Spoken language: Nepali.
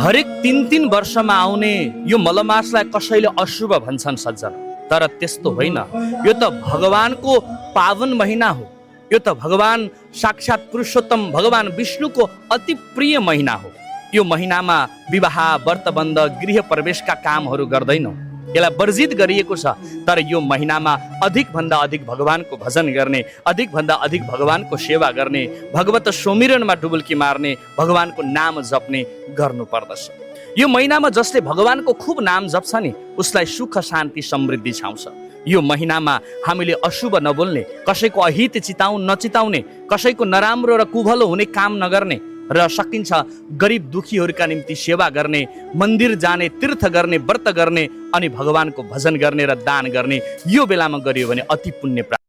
हरेक 3-3 वर्षमा आउने यो मलमासलाई कसैले अशुभ भन्छन् सज्जन, तर त्यस्तो होइन। यो त भगवानको पावन महिना हो। यो त भगवान साक्षात पुरुषोत्तम भगवान विष्णुको अति प्रिय महिना हो। यो महिनामा विवाह, व्रतबन्ध, गृह प्रवेशका कामहरू गर्दैनौँ, यसलाई वर्जित गरिएको छ। तर यो महिनामा अधिकभन्दा अधिक भगवानको भजन गर्ने, अधिकभन्दा अधिक भगवानको सेवा गर्ने, भगवत सुमिरनमा डुबुल्की मार्ने, भगवानको नाम जप्ने गर्नुपर्दछ। यो महिनामा जसले भगवानको खूब नाम जप्छ नि, उसलाई सुख, शान्ति, समृद्धि छाउँछ। यो महिनामा हामीले अशुभ नबोल्ने, कसैको अहित नचिताउने, कसैको नराम्रो र कुभलो हुने काम नगर्ने र सकिन्छ गरिब दुखीहरूका निम्ति सेवा गर्ने, मन्दिर जाने, तीर्थ गर्ने, व्रत गर्ने अनि भगवानको भजन गर्ने र दान गर्ने। यो बेलामा गरियो भने अति पुण्य प्राप्त